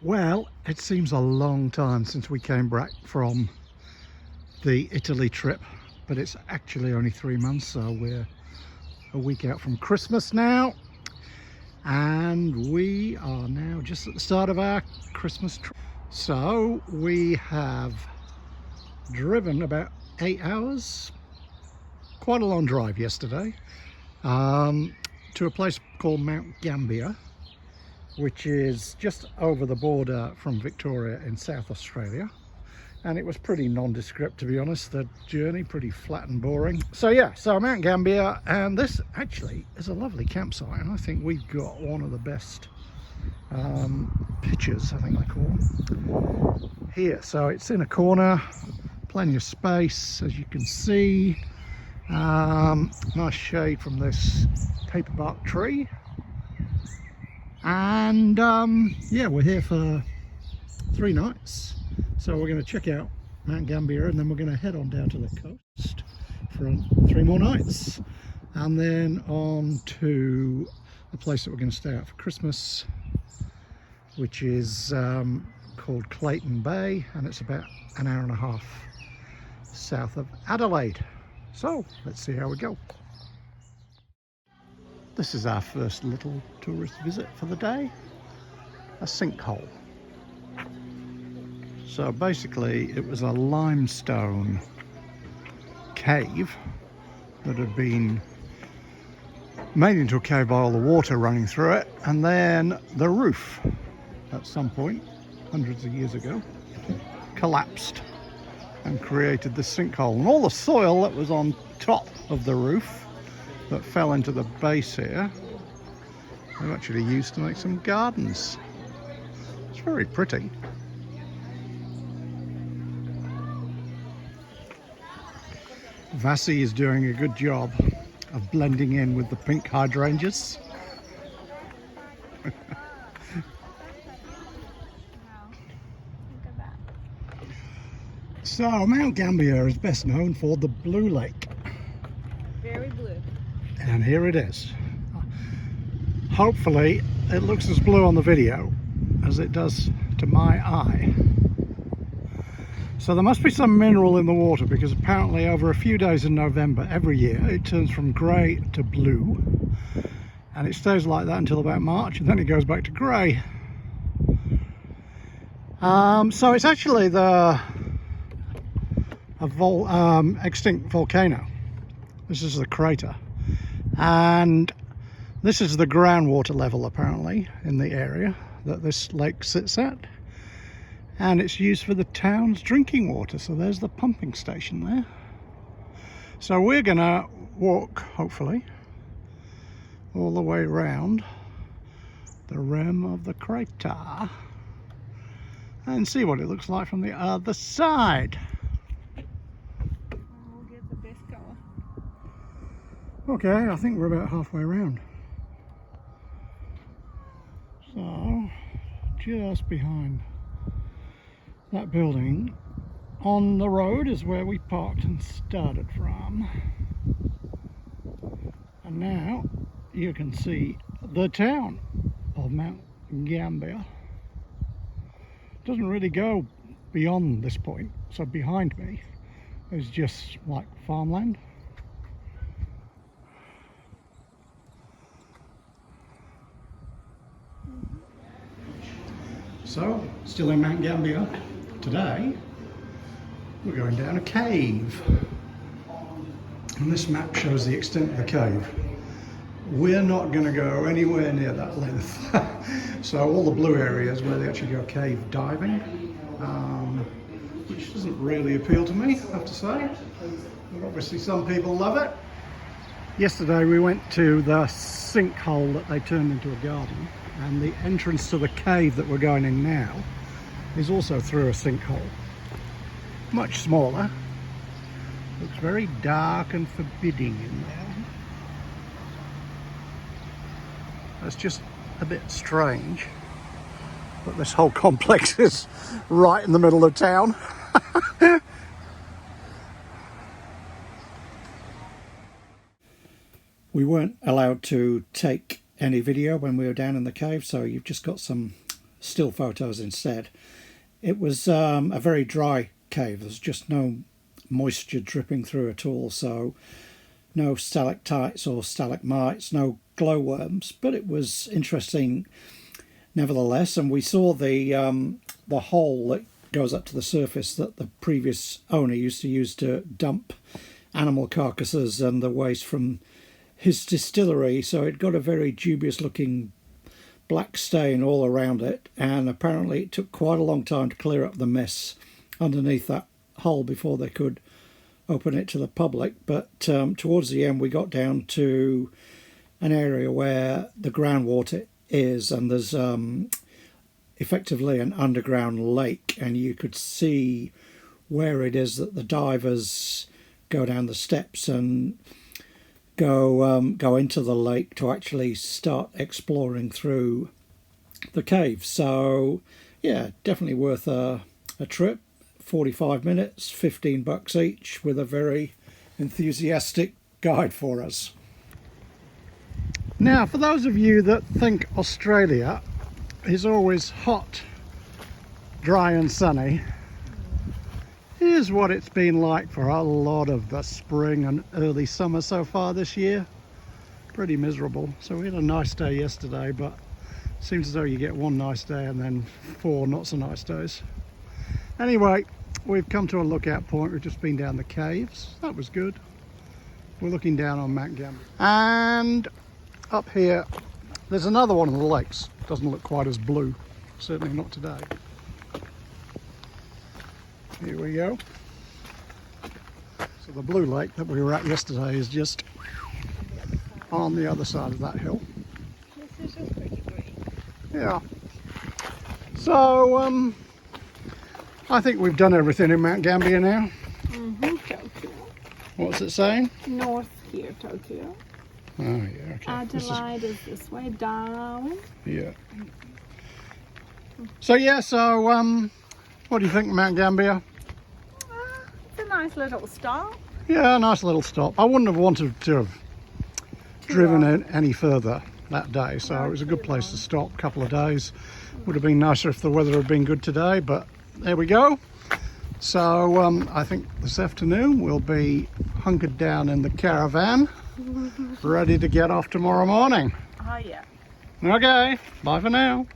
Well, it seems a long time since we came back from the Italy trip, but it's actually only 3 months, so we're a week out from Christmas now, and we are now just at the start of our Christmas trip. So we have driven about 8 hours, quite a long drive yesterday, to a place called Mount Gambier, which is just over the border from Victoria in South Australia. And it was pretty nondescript, to be honest, the journey, pretty flat and boring. So yeah, so Mount Gambier, and this actually is a lovely campsite, and I think we've got one of the best pitches, I think they call them, here. So it's in a corner, plenty of space, as you can see. Nice shade from this paperbark tree. And yeah, we're here for 3 nights, so we're going to check out Mount Gambier, and then we're going to head on down to the coast for 3 more nights, and then on to the place that we're going to stay at for Christmas, which is called Clayton Bay, and it's about an hour and a half south of Adelaide. So let's see how we go. This is our first little tourist visit for the day, a sinkhole. So basically it was a limestone cave that had been made into a cave by all the water running through it, and then the roof at some point, hundreds of years ago, collapsed and created the sinkhole. And all the soil that was on top of the roof that fell into the base here, they've actually used to make some gardens. It's very pretty. Vassie is doing a good job of blending in with the pink hydrangeas. So Mount Gambier is best known for the Blue Lake. Very blue. And here it is. Hopefully it looks as blue on the video as it does to my eye. So there must be some mineral in the water, because apparently over a few days in November every year it turns from grey to blue, and it stays like that until about March, and then it goes back to grey. So it's actually extinct volcano. This is the crater, and this is the groundwater level apparently in the area that this lake sits at, and it's used for the town's drinking water. So there's the pumping station there. So we're gonna walk, hopefully, all the way around the rim of the crater and see what it looks like from the other side. Okay, I think we're about halfway around. So, just behind that building on the road is where we parked and started from. And now you can see the town of Mount Gambier. Doesn't really go beyond this point, so behind me is just like farmland. So, still in Mount Gambier. Today, we're going down a cave. And this map shows the extent of the cave. We're not going to go anywhere near that length. So all the blue areas where they actually go cave diving, which doesn't really appeal to me, I have to say. But obviously some people love it. Yesterday we went to the sinkhole that they turned into a garden. And the entrance to the cave that we're going in now is also through a sinkhole. Much smaller. Looks very dark and forbidding in there. It's just a bit strange that this whole complex is right in the middle of town. We weren't allowed to take any video when we were down in the cave, so you've just got some still photos instead. It was a very dry cave. There's just no moisture dripping through at all, so no stalactites or stalagmites, no glowworms, but it was interesting nevertheless. And we saw the hole that goes up to the surface that the previous owner used to use to dump animal carcasses and the waste from his distillery, so it got a very dubious looking black stain all around it, and apparently it took quite a long time to clear up the mess underneath that hole before they could open it to the public. But towards the end we got down to an area where the groundwater is, and there's effectively an underground lake, and you could see where it is that the divers go down the steps and go into the lake to actually start exploring through the cave. So yeah, definitely worth a trip. 45 minutes, $15 each, with a very enthusiastic guide for us. Now, for those of you that think Australia is always hot, dry and sunny, here's what it's been like for a lot of the spring and early summer so far this year. Pretty miserable. So we had a nice day yesterday, but it seems as though you get one nice day and then 4 not so nice days. Anyway, we've come to a lookout point. We've just been down the caves. That was good. We're looking down on Mount Gambier. And up here, there's another one of the lakes. Doesn't look quite as blue. Certainly not today. Here we go. So the blue lake that we were at yesterday is just on the other side of that hill. This is just pretty green. Yeah. So I think we've done everything in Mount Gambier now. Tokyo. What's it saying? North here, Tokyo. Oh yeah, okay. Adelaide is this way, Darwin. Yeah. So yeah, what do you think of Mount Gambier? It's a nice little stop. Yeah, nice little stop. I wouldn't have wanted to have driven in any further that day, so it was a good place to stop. A couple of days. Would have been nicer if the weather had been good today, but there we go. So I think this afternoon we'll be hunkered down in the caravan, ready to get off tomorrow morning. Oh yeah. Okay, bye for now.